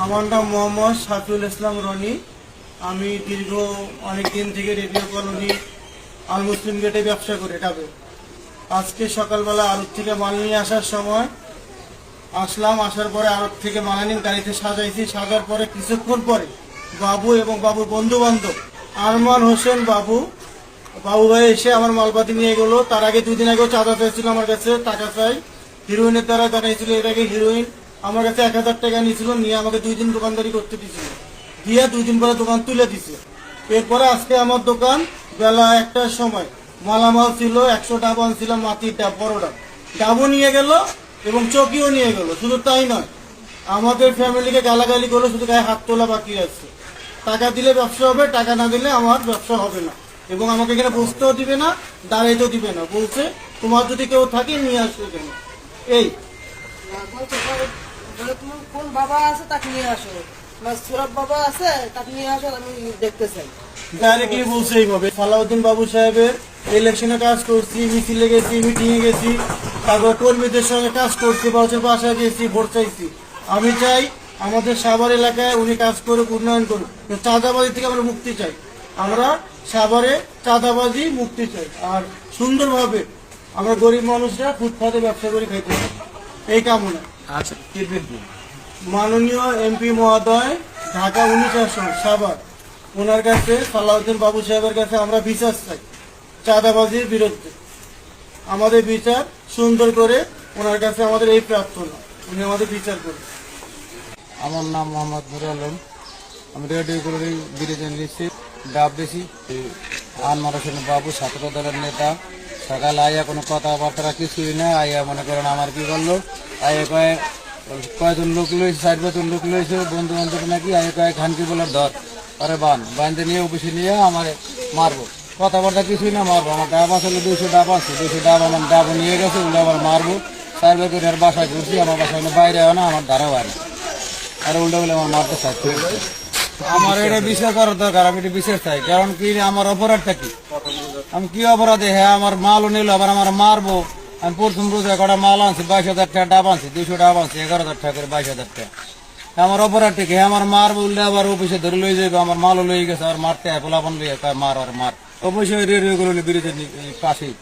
আমার নাম মোহাম্মদ শাফিউল ইসলাম রনি। আমি দীর্ঘ অনেক দিন থেকে রেডিও কলোনি আল মুসলিম গেটে ব্যবসা করি ডাবে। আজকে সকালবেলা আড়ত থেকে মাল নিয়ে আসার সময় আসার পরে আড়ত থেকে মাল নিয়ে গাড়িতে সাজাইছি। সাজার পরে কিছুক্ষণ পরে বাবু এবং বাবুর বন্ধু বান্ধব আরমান হোসেন বাবু ভাই এসে আমার মালপাতি নিয়ে গেলো। তার আগে 2 দিন আগেও চাঁদা চাইছিল আমার কাছে, টাকা চাই। হিরোইনের দ্বারা জানাইছিল, এর আগে হিরোইন আমার কাছে 1000 টাকা নিয়েছিল, নিয়ে আমাকে 2 দিন দোকানদারি করতে দিয়েছিল, দিয়ে 2 দিন পরে দোকান তুলে দিছে। এরপরে আজকে আমার দোকান বেলা 1টার সময় মালামাল ছিল 100 ডাব আনছিলাম, মাটির ডাব, বড় ডাব, ডাবও নিয়ে গেল এবং চকিও নিয়ে গেল। শুধু তাই নয়, আমাদের ফ্যামিলিকে গালাগালি করলো, শুধু গায়ে হাত তোলা বাকি আছে। টাকা দিলে ব্যবসা হবে, টাকা না দিলে আমার ব্যবসা হবে না। এবং আমাকে এখানে বসতেও দিবে না, দাঁড়াইতেও দিবে না। বলছে তোমার যদি কেউ থাকে নিয়ে আসবে কেন। এই তোমার কোন বাবা আছে তাকে নিয়ে আসো, সুরভ বাবা আছে তাকে নিয়ে আসো, আমি দেখতে চাই। ডাইরেক্টলি বলছে এইভাবে। সালাউদ্দিন বাবু সাহেবের ইলেকশনে কাজ করছি, মিছিলে গেছি, মিটিংয়ে গেছি, তারপর কর্মীদের সঙ্গে কাজ করছি, বাউচের বাসায় গেছি, ভোট চাইছি। আমি চাই আমাদের সাভার এলাকায় উনি কাজ করুক, উন্নয়ন করুক। চাঁদাবাজি থেকে আমরা মুক্তি চাই। আমরা সাভারে চাঁদাবাজি মুক্তি চাই, আর সুন্দরভাবে আমরা গরিব মানুষরা ফুটপাতে ব্যবসা করে খাইতে চাই, এই কামনা। আচ্ছা, মাননীয় এমপি মহোদয়, ঢাকা 19 আসন সাভার, ওনার কাছে সালাউদ্দিন বাবু সাহেবের কাছে আমরা বিচার চাই চাঁদাবাজির বিরুদ্ধে। আমাদের বিচার সুন্দর করে ওনার কাছে আমাদের এই প্রার্থনা, উনি আমাদের বিচার করুন। আমার নাম মোহাম্মদ নুর আলম। আমি রেডিও করে বিরেজে নিচ্ছি, ডাব বেশি। আনমার হোসেন বাবু ছাত্র দলের নেতা। সকালে আইয়া কোনো কথাবার্তা কিছুই না, আইয়া মনে করেন আমার কি করলো, আইয়া কয়েকজন লোক লইছে, 4-5 লোক লইছে, বন্ধু বান্ধব নাকি, আইয়া কয়েক খানকি বলার ধর আরে বান্ধে নিয়ে অফিসে নিয়ে আমার মারবো। কথাবার্তা কিছুই না, মারবো। আমার ডাব আসলে 200 ডাব আছে, 200 ডাব আমার ডাব নিয়ে গেছে, ওগুলো আবার মারবো। 4 করে আর বাসায় ঘুরছি, আমার বাসায় বাইরে হয় না, আমার ধারাও হয় না, আর উল্টা বলে আমার মারতে চাই। আমার এটা বিচার করার দরকার, আমি এটা বিচার চাই। কারণ কি, আমার অপরাধটা কি, আমি কি অপরাধে, হ্যাঁ আমার মালও নিল, আবার আমার মারবো। আমি প্রথম রোজা কটা মাল আনছি, 22,000 টাকা ডাব আনছি, 200 ডাব আনছি, 11,000 টাকা করে, 22,000 টাকা। আমার অপরাধটা কি, আমার মারবো, উল্লে আবার অফিসে ধরে লই যাবে, আমার মালও লই গেছে, আর মারতে হয়, পোলাপন লইয়া মার আর মার। অবশ্যই রেডিও গুলো বিরোধী পাশেই